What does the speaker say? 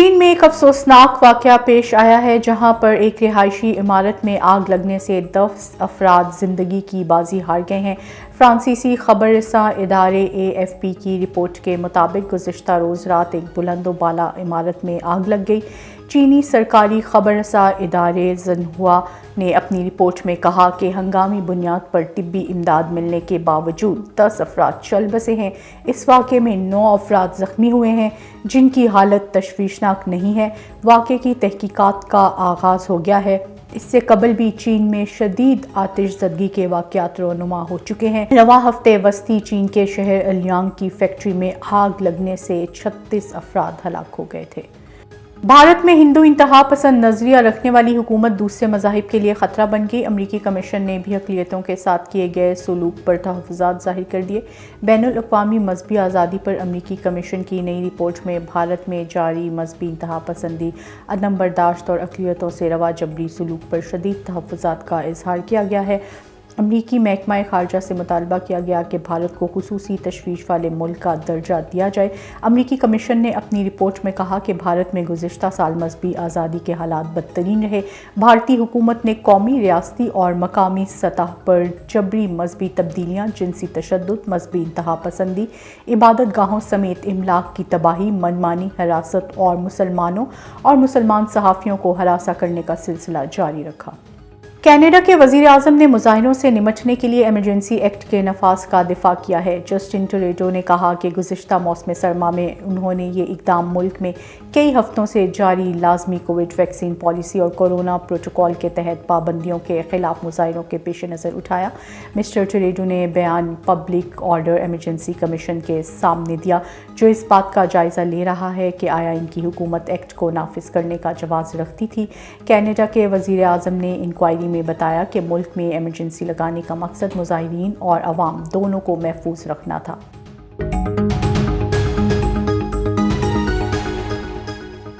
چین میں ایک افسوسناک واقعہ پیش آیا ہے جہاں پر ایک رہائشی عمارت میں آگ لگنے سے 10 افراد زندگی کی بازی ہار گئے ہیں۔ فرانسیسی خبر رساں ادارے AFP کی رپورٹ کے مطابق گزشتہ روز رات ایک بلند و بالا عمارت میں آگ لگ گئی۔ چینی سرکاری خبر رساں ادارے ژنہوا نے اپنی رپورٹ میں کہا کہ ہنگامی بنیاد پر طبی امداد ملنے کے باوجود 10 افراد چل بسے ہیں۔ اس واقعے میں 9 افراد زخمی ہوئے ہیں جن کی حالت تشویشناک نہیں ہے۔ واقعے کی تحقیقات کا آغاز ہو گیا ہے۔ اس سے قبل بھی چین میں شدید آتش زدگی کے واقعات رونما ہو چکے ہیں۔ رواں ہفتے وسطی چین کے شہر الیانگ کی فیکٹری میں آگ لگنے سے 36 افراد ہلاک ہو گئے تھے۔ بھارت میں ہندو انتہا پسند نظریہ رکھنے والی حکومت دوسرے مذاہب کے لیے خطرہ بن گئی۔ امریکی کمیشن نے بھی اقلیتوں کے ساتھ کیے گئے سلوک پر تحفظات ظاہر کر دیے۔ بین الاقوامی مذہبی آزادی پر امریکی کمیشن کی نئی رپورٹ میں بھارت میں جاری مذہبی انتہا پسندی، عدم برداشت اور اقلیتوں سے روا جبری سلوک پر شدید تحفظات کا اظہار کیا گیا ہے۔ امریکی محکمہ خارجہ سے مطالبہ کیا گیا کہ بھارت کو خصوصی تشویش والے ملک کا درجہ دیا جائے۔ امریکی کمیشن نے اپنی رپورٹ میں کہا کہ بھارت میں گزشتہ سال مذہبی آزادی کے حالات بدترین رہے۔ بھارتی حکومت نے قومی، ریاستی اور مقامی سطح پر جبری مذہبی تبدیلیاں، جنسی تشدد، مذہبی انتہا پسندی، عبادت گاہوں سمیت املاک کی تباہی، منمانی حراست اور مسلمانوں اور مسلمان صحافیوں کو ہراساں کرنے کا سلسلہ جاری رکھا۔ کینیڈا کے وزیر اعظم نے مظاہروں سے نمٹنے کے لیے ایمرجنسی ایکٹ کے نفاذ کا دفاع کیا ہے۔ جسٹن ٹروڈو نے کہا کہ گزشتہ موسم سرما میں انہوں نے یہ اقدام ملک میں کئی ہفتوں سے جاری لازمی کووڈ ویکسین پالیسی اور کورونا پروٹوکول کے تحت پابندیوں کے خلاف مظاہروں کے پیش نظر اٹھایا۔ مسٹر ٹروڈو نے بیان پبلک آرڈر ایمرجنسی کمیشن کے سامنے دیا، جو اس بات کا جائزہ لے رہا ہے کہ آیا ان کی حکومت ایکٹ کو نافذ کرنے کا جواز رکھتی تھی۔ کینیڈا کے وزیر اعظم نے انکوائری میں بتایا کہ ملک میں ایمرجنسی لگانے کا مقصد مظاہرین اور عوام دونوں کو محفوظ رکھنا تھا۔